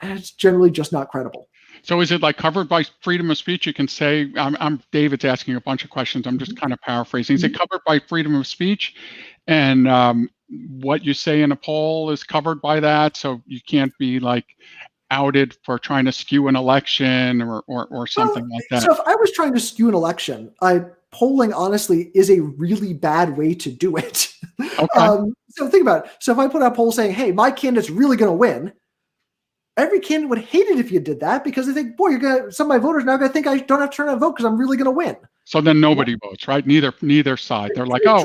Speaker 3: And it's generally just not credible.
Speaker 1: So is it like covered by freedom of speech? You can say, I'm David's asking a bunch of questions. I'm just kind of paraphrasing. Is it covered by freedom of speech? And what you say in a poll is covered by that? So you can't be like outed for trying to skew an election or something like that.
Speaker 3: So if I was trying to skew an election, polling honestly is a really bad way to do it.
Speaker 1: Okay.
Speaker 3: So think about it. So if I put out a poll saying, hey, my candidate's really going to win, every candidate would hate it if you did that, because they think, boy, some of my voters now going to think I don't have to turn out and vote because I'm really going to win.
Speaker 1: So then nobody votes, right? Neither side. They're like, I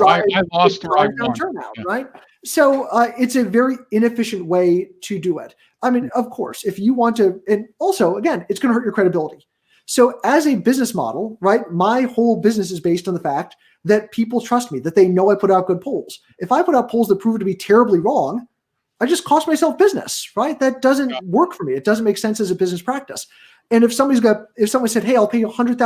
Speaker 1: lost or I won.
Speaker 3: Turnout, yeah. Right? So it's a very inefficient way to do it. I mean, of course, if you want to, and also, again, it's going to hurt your credibility. So as a business model, right, my whole business is based on the fact that people trust me, that they know I put out good polls. If I put out polls that prove to be terribly wrong, I just cost myself business, right? That doesn't work for me. It doesn't make sense as a business practice. And if someone said, hey, I'll pay you $100,000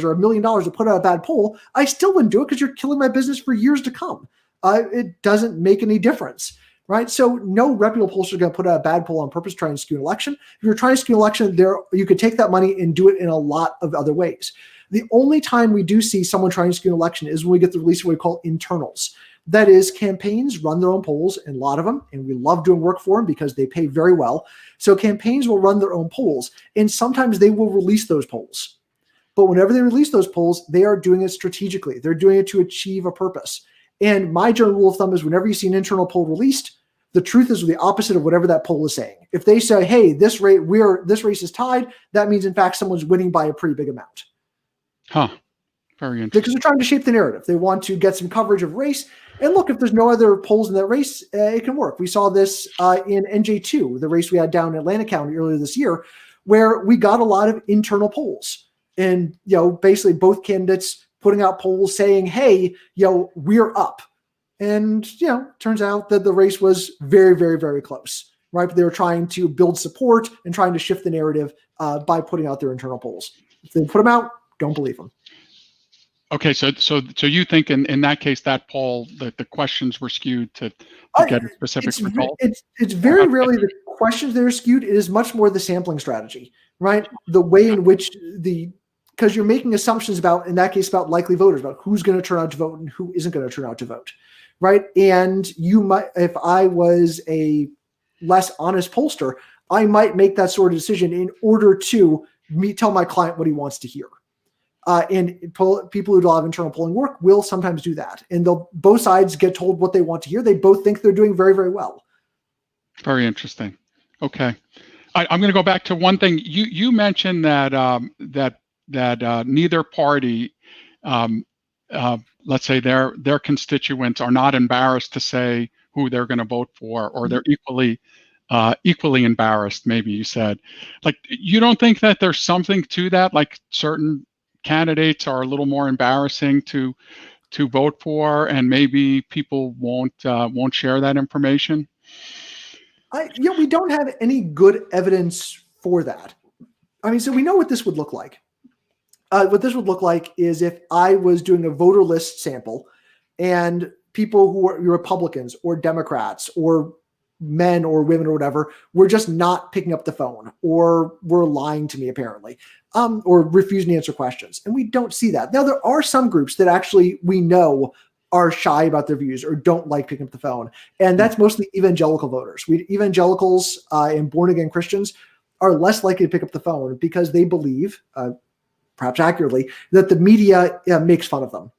Speaker 3: or $1 million to put out a bad poll, I still wouldn't do it, because you're killing my business for years to come. It doesn't make any difference, right? So no reputable pollster is going to put out a bad poll on purpose, trying to skew an election. If you're trying to skew an election, you could take that money and do it in a lot of other ways. The only time we do see someone trying to skew an election is when we get the release of what we call internals. That is, campaigns run their own polls, and a lot of them, and we love doing work for them because they pay very well. So campaigns will run their own polls, and sometimes they will release those polls. But whenever they release those polls, they are doing it strategically. They're doing it to achieve a purpose. And my general rule of thumb is, whenever you see an internal poll released, the truth is the opposite of whatever that poll is saying. If they say, hey, this race is tied, that means in fact someone's winning by a pretty big amount.
Speaker 1: Huh. Very interesting.
Speaker 3: Because they're trying to shape the narrative. They want to get some coverage of race. And look, if there's no other polls in that race, it can work. We saw this in NJ2, the race we had down in Atlantic County earlier this year, where we got a lot of internal polls. And, basically both candidates putting out polls saying, hey, we're up. And, turns out that the race was very, very, very close, right? But they were trying to build support and trying to shift the narrative by putting out their internal polls. If they put them out, don't believe them.
Speaker 1: Okay, so you think in that case, that poll, the questions were skewed to get a specific result?
Speaker 3: It's very rarely the questions that are skewed. It is much more the sampling strategy, right? The way in which because you're making assumptions about, in that case, about likely voters, about who's going to turn out to vote and who isn't going to turn out to vote, right? And you might, if I was a less honest pollster, I might make that sort of decision in order to tell my client what he wants to hear. And people who do a lot of internal polling work will sometimes do that. And both sides get told what they want to hear. They both think they're doing very, very well. Very
Speaker 1: interesting. Okay. I'm going to go back to one thing. You mentioned that neither party, let's say their constituents are not embarrassed to say who they're going to vote for, or they're equally embarrassed, maybe you said. Like, you don't think that there's something to that, like certain candidates are a little more embarrassing to vote for, and maybe people won't share that information?
Speaker 3: We don't have any good evidence for that. I mean, so we know what this would look like. What this would look like is if I was doing a voter list sample, and people who are Republicans or Democrats or men or women or whatever were just not picking up the phone, or were lying to me apparently, or refusing to answer questions. And we don't see that. Now, there are some groups that actually we know are shy about their views or don't like picking up the phone. And that's mostly evangelical voters. Evangelicals and born-again Christians are less likely to pick up the phone because they believe, perhaps accurately, that the media makes fun of them.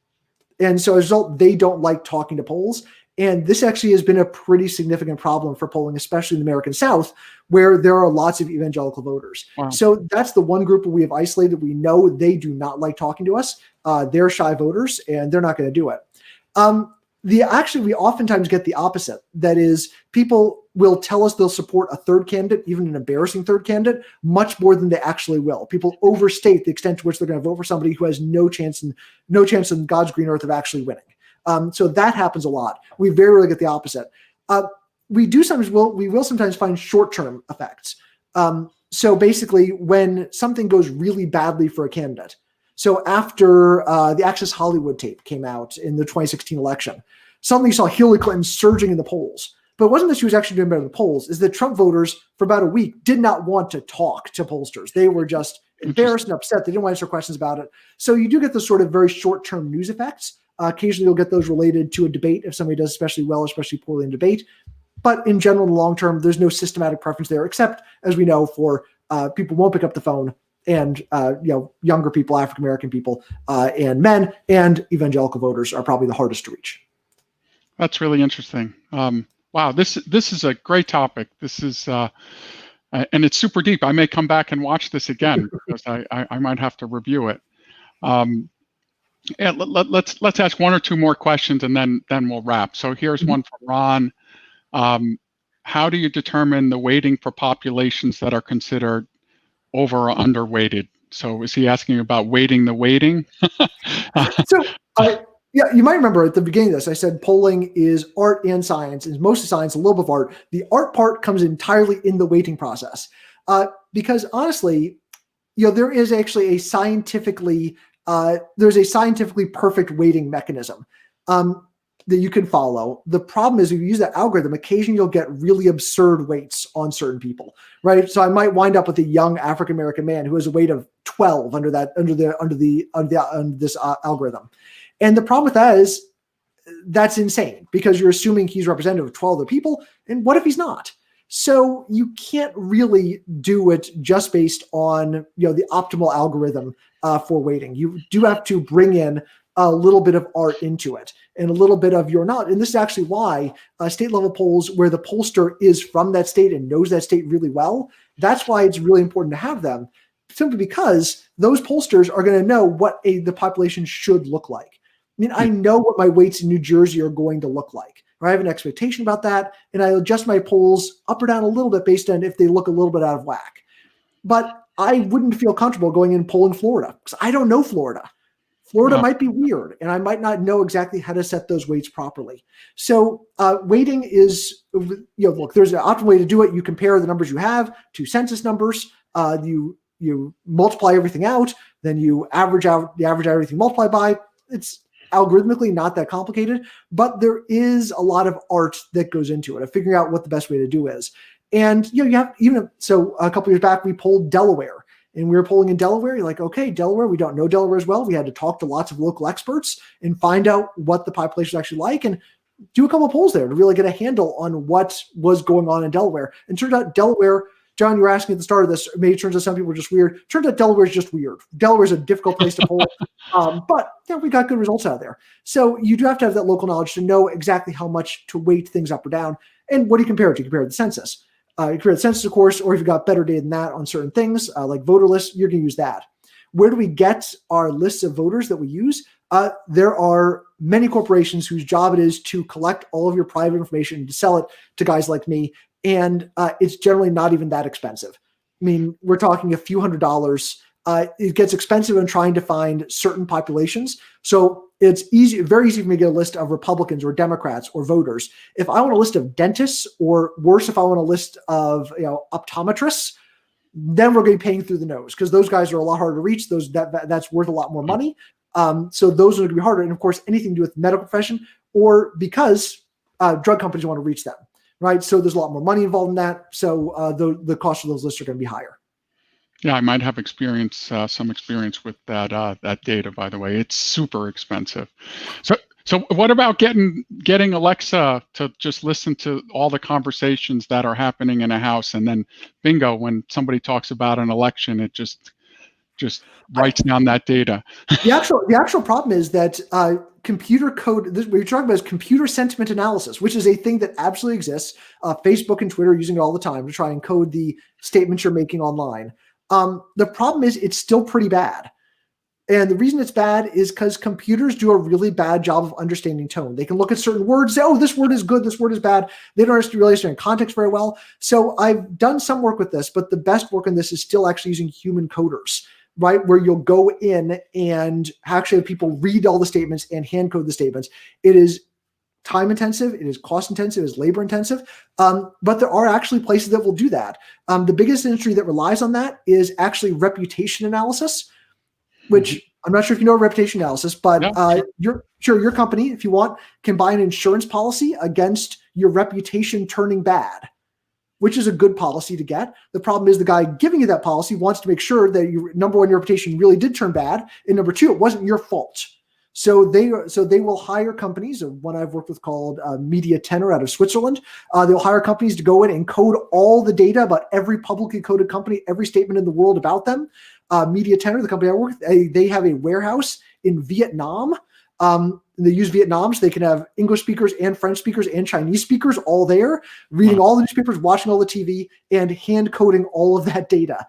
Speaker 3: And so as a result, they don't like talking to polls. And this actually has been a pretty significant problem for polling, especially in the American South, where there are lots of evangelical voters.
Speaker 1: Wow.
Speaker 3: So that's the one group we have isolated. We know they do not like talking to us. They're shy voters, and they're not going to do it. We oftentimes get the opposite. That is, people will tell us they'll support a third candidate, even an embarrassing third candidate, much more than they actually will. People overstate the extent to which they're going to vote for somebody who has no chance in God's green earth of actually winning. So that happens a lot. We very rarely get the opposite. We will sometimes find short-term effects. So basically, when something goes really badly for a candidate, so after the Access Hollywood tape came out in the 2016 election, suddenly you saw Hillary Clinton surging in the polls. But it wasn't that she was actually doing better in the polls, is that Trump voters for about a week did not want to talk to pollsters. They were just embarrassed and upset. They didn't want to answer questions about it. So you do get those sort of very short-term news effects. Occasionally you'll get those related to a debate if somebody does especially well, especially poorly in debate. But in general, in the long term, there's no systematic preference there, except, as we know, for people who won't pick up the phone, and younger people, African-American people, and men, and evangelical voters are probably the hardest to reach.
Speaker 1: That's really interesting. Wow, this is a great topic. This is and it's super deep. I may come back and watch this again because I might have to review it. And let's ask one or two more questions, and then we'll wrap. So here's one from Ron. How do you determine the weighting for populations that are considered over or underweighted? So is he asking about weighting the weighting?
Speaker 3: Yeah, you might remember at the beginning of this, I said polling is art and science, is mostly science, a little bit of art. The art part comes entirely in the weighting process, because honestly, there is actually a scientifically perfect weighting mechanism that you can follow. The problem is if you use that algorithm, occasionally you'll get really absurd weights on certain people, right? So I might wind up with a young African-American man who has a weight of 12 under this algorithm. And the problem with that is that's insane because you're assuming he's representative of 12 other people. And what if he's not? So you can't really do it just based on the optimal algorithm for weighting. You do have to bring in a little bit of art into it and a little bit of your knowledge. And this is actually why state level polls where the pollster is from that state and knows that state really well, that's why it's really important to have them, simply because those pollsters are going to know what the population should look like. I mean, I know what my weights in New Jersey are going to look like. Right? I have an expectation about that, and I adjust my polls up or down a little bit based on if they look a little bit out of whack. But I wouldn't feel comfortable going in polling Florida because I don't know Florida. Florida might be weird, and I might not know exactly how to set those weights properly. So weighting is, look, there's an optimal way to do it. You compare the numbers you have to census numbers. You multiply everything out, then you average out everything multiplied by. It's algorithmically not that complicated, but there is a lot of art that goes into it of figuring out what the best way to do is. And you have so a couple years back we polled Delaware, and we were polling in Delaware. You're like, okay, Delaware, we don't know Delaware as well. We had to talk to lots of local experts and find out what the population is actually like, and do a couple of polls there to really get a handle on what was going on in Delaware. And turns out Delaware, John, you were asking at the start of this, maybe it turns out some people are just weird. Turns out Delaware is just weird. Delaware is a difficult place to poll. But we got good results out of there. So you do have to have that local knowledge to know exactly how much to weight things up or down. And what do you compare it to? You compare it to the census. You compare the census, of course, or if you've got better data than that on certain things, like voter lists, you're going to use that. Where do we get our lists of voters that we use? There are many corporations whose job it is to collect all of your private information and to sell it to guys like me. And it's generally not even that expensive. I mean, we're talking a few $100s. It gets expensive in trying to find certain populations. So it's very easy for me to get a list of Republicans or Democrats or voters. If I want a list of dentists, or worse, if I want a list of optometrists, then we're going to be paying through the nose because those guys are a lot harder to reach. That's worth a lot more money. So those are going to be harder. And of course, anything to do with the medical profession, or because drug companies want to reach them. Right, so there's a lot more money involved in that. So the cost of those lists are going to be higher.
Speaker 1: Yeah, I might have some experience with that data. By the way, it's super expensive. So what about getting Alexa to just listen to all the conversations that are happening in a house, and then bingo, when somebody talks about an election, it just writes down that data.
Speaker 3: The actual problem is that computer code. What you're talking about is computer sentiment analysis, which is a thing that absolutely exists. Facebook and Twitter are using it all the time to try and code the statements you're making online. The problem is it's still pretty bad. And the reason it's bad is because computers do a really bad job of understanding tone. They can look at certain words, say, oh, this word is good, this word is bad. They don't really understand context very well. So I've done some work with this, but the best work in this is still actually using human coders, right? Where you'll go in and actually have people read all the statements and hand code the statements. It is time intensive, it is cost intensive, it is labor intensive. But there are actually places that will do that. The biggest industry that relies on that is actually reputation analysis, which I'm not sure if you know reputation analysis, but your company, if you want, can buy an insurance policy against your reputation turning bad, which is a good policy to get. The problem is the guy giving you that policy wants to make sure that your number one, your reputation really did turn bad, and number two, it wasn't your fault. So they will hire companies. One I've worked with called Media Tenor out of Switzerland. They'll hire companies to go in and code all the data about every publicly coded company, every statement in the world about them. Media Tenor, the company I work with, they have a warehouse in Vietnam. They use Vietnam so they can have English speakers and French speakers and Chinese speakers all there, reading all the newspapers, watching all the TV, and hand coding all of that data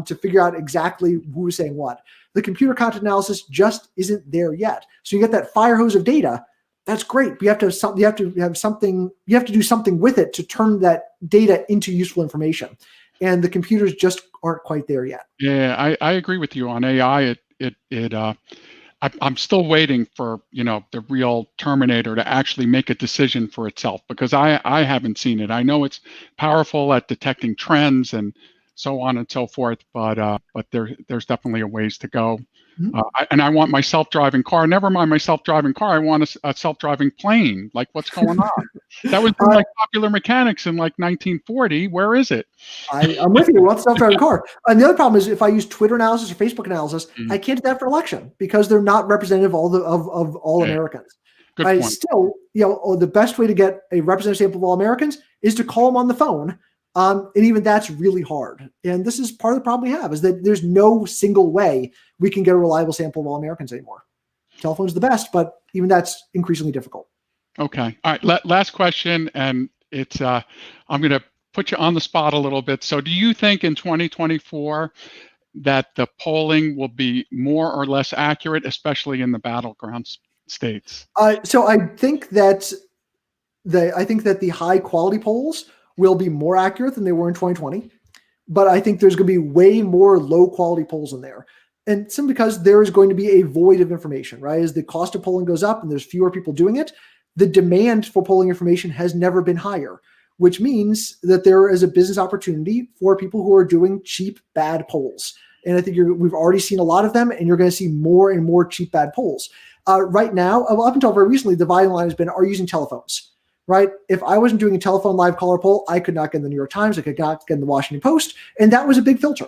Speaker 3: to figure out exactly who is saying what. The computer content analysis just isn't there yet. So you get that fire hose of data. That's great. But you have to have something. You have to do something with it to turn that data into useful information. And the computers just aren't quite there yet.
Speaker 1: Yeah, I agree with you on AI. I'm still waiting for, the real Terminator to actually make a decision for itself, because I haven't seen it. I know it's powerful at detecting trends and so on and so forth, but there's definitely a ways to go. And I want my self-driving car. Never mind my self-driving car. I want a self-driving plane. Like, what's going on? That was in like Popular Mechanics in like 1940. Where is it?
Speaker 3: I'm with you. What's self-driving car? And the other problem is if I use Twitter analysis or Facebook analysis, I can't do that for election because they're not representative of all Americans.
Speaker 1: Good point.
Speaker 3: Still, the best way to get a representative sample of all Americans is to call them on the phone. And even that's really hard. And this is part of the problem we have, is that there's no single way we can get a reliable sample of all Americans anymore. Telephone's the best, but even that's increasingly difficult.
Speaker 1: Okay. All right. Last question. And it's, I'm going to put you on the spot a little bit. So do you think in 2024 that the polling will be more or less accurate, especially in the battleground states?
Speaker 3: So I think that the high quality polls will be more accurate than they were in 2020. But I think there's going to be way more low quality polls in there. And simply because there is going to be a void of information, right? As the cost of polling goes up and there's fewer people doing it, the demand for polling information has never been higher, which means that there is a business opportunity for people who are doing cheap, bad polls. And I think we've already seen a lot of them, and you're going to see more and more cheap, bad polls. Right now, up until very recently, the dividing line has been, are you using telephones? Right? If I wasn't doing a telephone live caller poll, I could not get in the New York Times, I could not get in the Washington Post, and that was a big filter.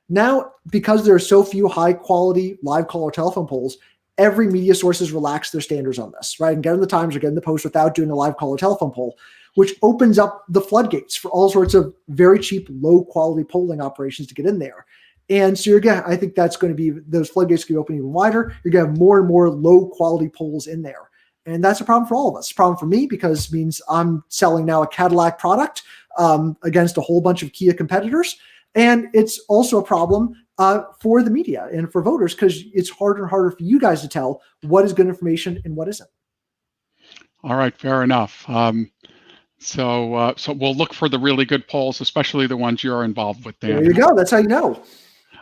Speaker 3: Now, because there are so few high quality live caller telephone polls, every media source has relaxed their standards on this, right? And get in the Times or get in the Post without doing a live caller telephone poll, which opens up the floodgates for all sorts of very cheap, low quality polling operations to get in there. And so I think that's going to be, those floodgates can be open even wider. You're going to have more and more low quality polls in there. And that's a problem for all of us. It's a problem for me because it means I'm selling now a Cadillac product against a whole bunch of Kia competitors. And it's also a problem for the media and for voters because it's harder and harder for you guys to tell what is good information and what isn't.
Speaker 1: All right, fair enough. So we'll look for the really good polls, especially the ones you're involved with, Dan.
Speaker 3: There you go. That's how you know.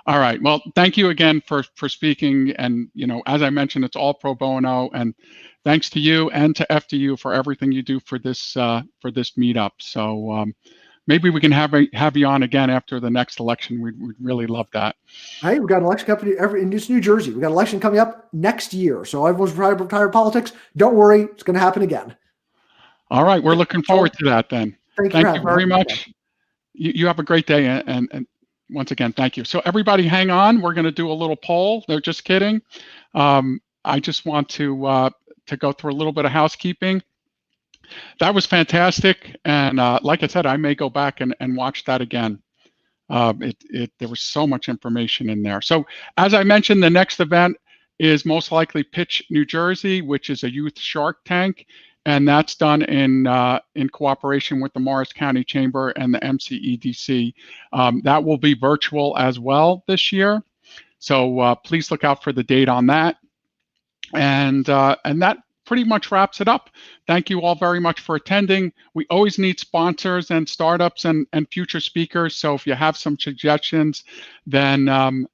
Speaker 1: All right. Well, thank you again for speaking. And, as I mentioned, it's all pro bono. And thanks to you and to FDU for everything you do for this meetup. So maybe we can have you on again after the next election. We'd really love that.
Speaker 3: Hey, we've got an election company in New Jersey. We've got an election coming up next year. So everyone's retired politics. Don't worry. It's going to happen again.
Speaker 1: All right. We're looking forward to that then.
Speaker 3: Thank
Speaker 1: you very much. You have a great day. And once again, thank you. So everybody hang on. We're going to do a little poll. They're just kidding. I just want to go through a little bit of housekeeping. That was fantastic. And like I said, I may go back and watch that again. There was so much information in there. So as I mentioned, the next event is most likely Pitch, New Jersey, which is a youth Shark Tank. And that's done in cooperation with the Morris County Chamber and the MCEDC. That will be virtual as well this year. So please look out for the date on that. And that pretty much wraps it up. Thank you all very much for attending. We always need sponsors and startups and future speakers. So if you have some suggestions, then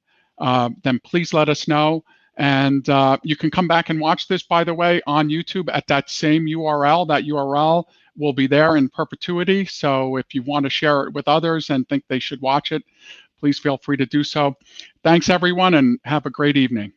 Speaker 1: please let us know. And you can come back and watch this, by the way, on YouTube at that same URL. That URL will be there in perpetuity. So if you want to share it with others and think they should watch it, please feel free to do so. Thanks, everyone, and have a great evening.